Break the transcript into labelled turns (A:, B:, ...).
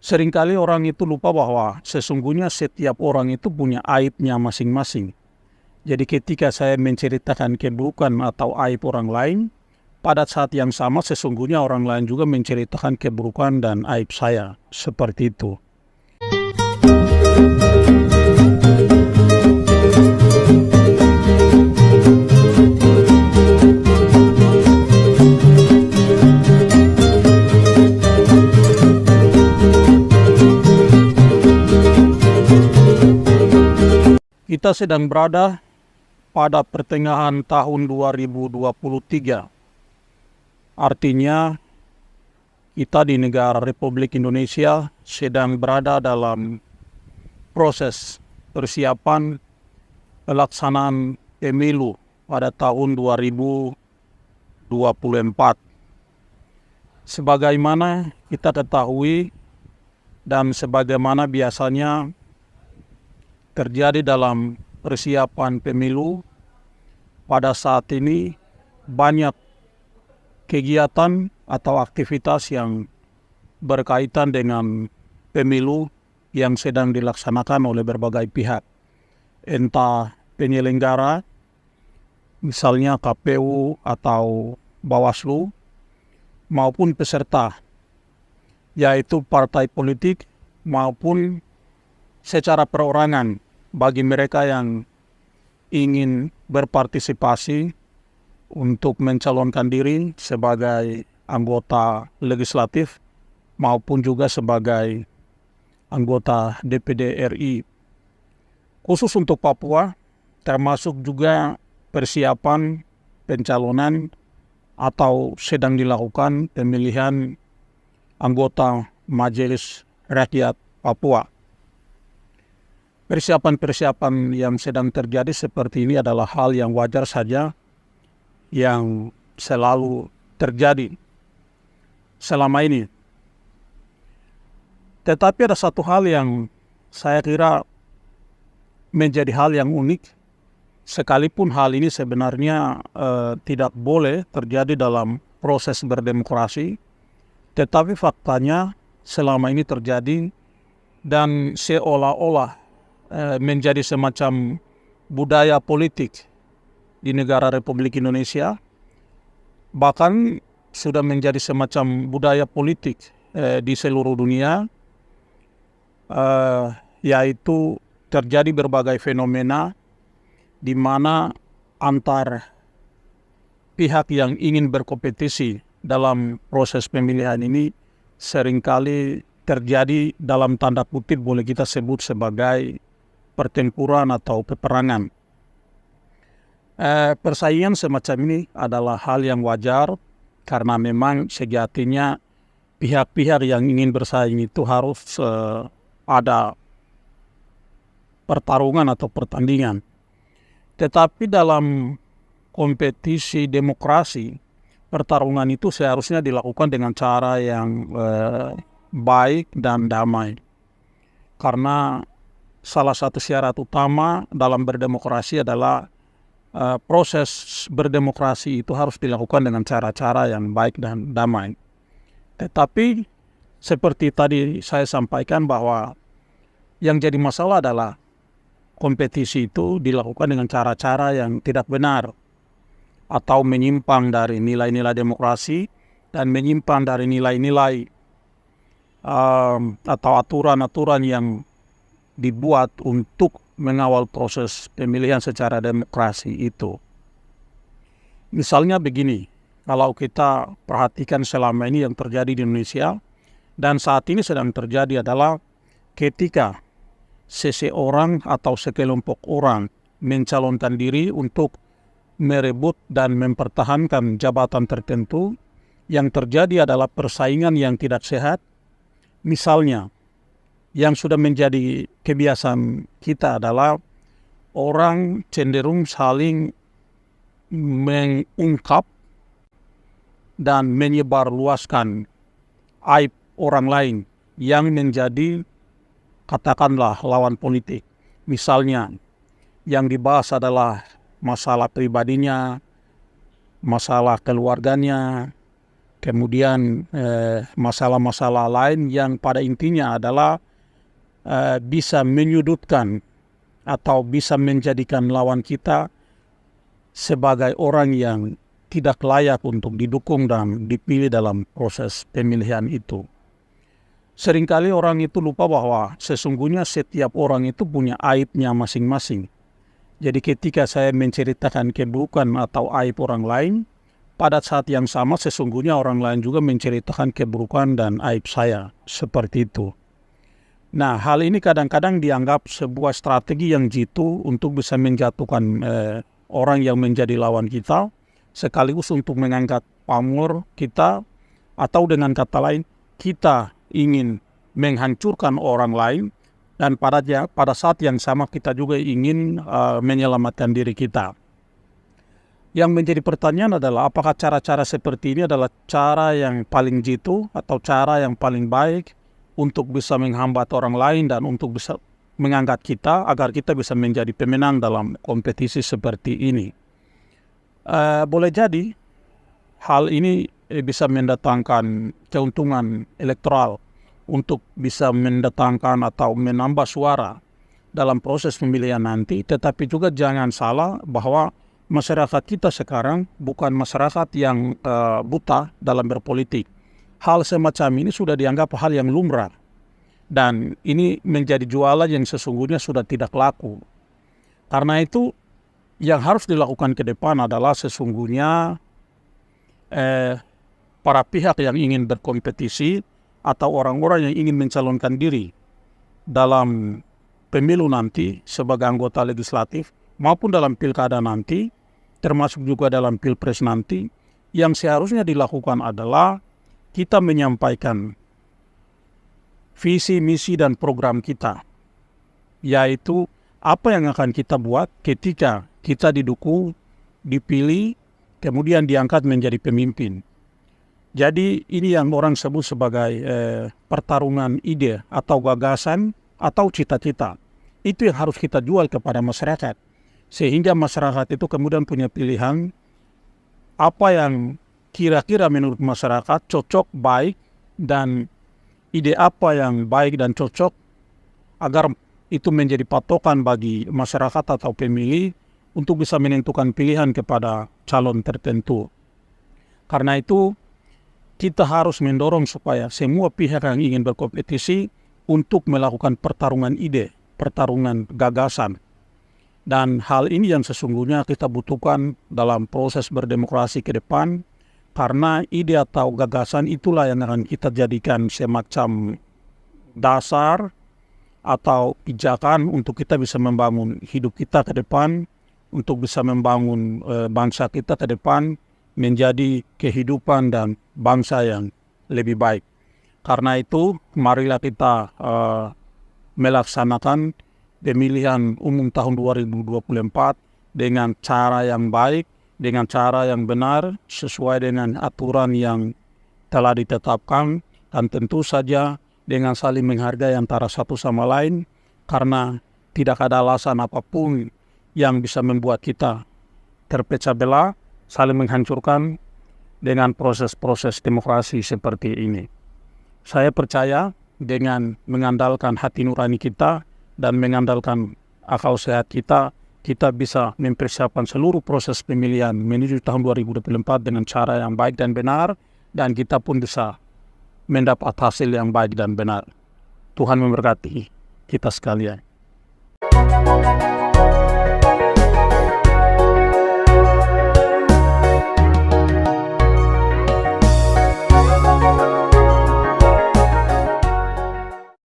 A: Seringkali orang itu lupa bahwa sesungguhnya setiap orang itu punya aibnya masing-masing. Jadi ketika saya menceritakan keburukan atau aib orang lain, pada saat yang sama sesungguhnya orang lain juga menceritakan keburukan dan aib saya. Seperti itu. Kita sedang berada pada pertengahan tahun 2023. Artinya kita di negara Republik Indonesia sedang berada dalam proses persiapan pelaksanaan pemilu pada tahun 2024. Sebagaimana kita ketahui dan sebagaimana biasanya terjadi dalam persiapan pemilu, pada saat ini banyak kegiatan atau aktivitas yang berkaitan dengan pemilu yang sedang dilaksanakan oleh berbagai pihak. Entah penyelenggara, misalnya KPU atau Bawaslu, maupun peserta, yaitu partai politik maupun secara perorangan bagi mereka yang ingin berpartisipasi untuk mencalonkan diri sebagai anggota legislatif maupun juga sebagai anggota DPD RI. Khusus untuk Papua, termasuk juga persiapan pencalonan atau sedang dilakukan pemilihan anggota Majelis Rakyat Papua. Persiapan-persiapan yang sedang terjadi seperti ini adalah hal yang wajar saja yang selalu terjadi selama ini. Tetapi ada satu hal yang saya kira menjadi hal yang unik, sekalipun hal ini sebenarnya tidak boleh terjadi dalam proses berdemokrasi, tetapi faktanya selama ini terjadi dan seolah-olah menjadi semacam budaya politik di negara Republik Indonesia, bahkan sudah menjadi semacam budaya politik di seluruh dunia, yaitu terjadi berbagai fenomena di mana antar pihak yang ingin berkompetisi dalam proses pemilihan ini seringkali terjadi dalam tanda kutip boleh kita sebut sebagai pertempuran atau peperangan. Persaingan semacam ini adalah hal yang wajar karena memang sejatinya pihak-pihak yang ingin bersaing itu harus ada pertarungan atau pertandingan. Tetapi dalam kompetisi demokrasi, pertarungan itu seharusnya dilakukan dengan cara yang baik dan damai. Karena salah satu syarat utama dalam berdemokrasi adalah proses berdemokrasi itu harus dilakukan dengan cara-cara yang baik dan damai. Tetapi seperti tadi saya sampaikan bahwa yang jadi masalah adalah kompetisi itu dilakukan dengan cara-cara yang tidak benar atau menyimpang dari nilai-nilai demokrasi dan menyimpang dari nilai-nilai atau aturan-aturan yang dibuat untuk mengawal proses pemilihan secara demokrasi itu. Misalnya begini, kalau kita perhatikan selama ini yang terjadi di Indonesia dan saat ini sedang terjadi adalah ketika seseorang atau sekelompok orang mencalonkan diri untuk merebut dan mempertahankan jabatan tertentu, yang terjadi adalah persaingan yang tidak sehat. Misalnya, yang sudah menjadi kebiasaan kita adalah orang cenderung saling mengungkap dan menyebarluaskan aib orang lain yang menjadi katakanlah lawan politik. Misalnya, yang dibahas adalah masalah pribadinya, masalah keluarganya, kemudian masalah-masalah lain yang pada intinya adalah bisa menyudutkan atau bisa menjadikan lawan kita sebagai orang yang tidak layak untuk didukung dan dipilih dalam proses pemilihan itu. Seringkali orang itu lupa bahwa sesungguhnya setiap orang itu punya aibnya masing-masing. Jadi ketika saya menceritakan keburukan atau aib orang lain, pada saat yang sama sesungguhnya orang lain juga menceritakan keburukan dan aib saya. Seperti itu. Nah, hal ini kadang-kadang dianggap sebuah strategi yang jitu untuk bisa menjatuhkan orang yang menjadi lawan kita, sekaligus untuk mengangkat pamor kita, atau dengan kata lain, kita ingin menghancurkan orang lain, dan pada saat yang sama kita juga ingin menyelamatkan diri kita. Yang menjadi pertanyaan adalah apakah cara-cara seperti ini adalah cara yang paling jitu atau cara yang paling baik untuk bisa menghambat orang lain dan untuk bisa mengangkat kita agar kita bisa menjadi pemenang dalam kompetisi seperti ini. Boleh jadi hal ini bisa mendatangkan keuntungan elektoral untuk bisa mendatangkan atau menambah suara dalam proses pemilihan nanti, tetapi juga jangan salah bahwa masyarakat kita sekarang bukan masyarakat yang buta dalam berpolitik. Hal semacam ini sudah dianggap hal yang lumrah. Dan ini menjadi jualan yang sesungguhnya sudah tidak laku. Karena itu yang harus dilakukan ke depan adalah sesungguhnya para pihak yang ingin berkompetisi atau orang-orang yang ingin mencalonkan diri dalam pemilu nanti sebagai anggota legislatif maupun dalam pilkada nanti, termasuk juga dalam pilpres nanti, yang seharusnya dilakukan adalah kita menyampaikan visi, misi, dan program kita, yaitu apa yang akan kita buat ketika kita didukung, dipilih, kemudian diangkat menjadi pemimpin. Jadi ini yang orang sebut sebagai pertarungan ide atau gagasan atau cita-cita. Itu yang harus kita jual kepada masyarakat. Sehingga masyarakat itu kemudian punya pilihan apa yang kira-kira menurut masyarakat cocok, baik, dan ide apa yang baik dan cocok agar itu menjadi patokan bagi masyarakat atau pemilih untuk bisa menentukan pilihan kepada calon tertentu. Karena itu kita harus mendorong supaya semua pihak yang ingin berkompetisi untuk melakukan pertarungan ide, pertarungan gagasan. Dan hal ini yang sesungguhnya kita butuhkan dalam proses berdemokrasi ke depan, karena ide atau gagasan itulah yang akan kita jadikan semacam dasar atau pijakan untuk kita bisa membangun hidup kita ke depan, untuk bisa membangun bangsa kita ke depan menjadi kehidupan dan bangsa yang lebih baik. Karena itu, marilah kita melaksanakan pemilihan umum tahun 2024 dengan cara yang baik, dengan cara yang benar, sesuai dengan aturan yang telah ditetapkan, dan tentu saja dengan saling menghargai antara satu sama lain, karena tidak ada alasan apapun yang bisa membuat kita terpecah belah, saling menghancurkan dengan proses-proses demokrasi seperti ini. Saya percaya dengan mengandalkan hati nurani kita dan mengandalkan akal sehat kita, kita bisa mempersiapkan seluruh proses pemilihan menuju tahun 2024 dengan cara yang baik dan benar, dan kita pun bisa mendapat hasil yang baik dan benar. Tuhan memberkati kita sekalian.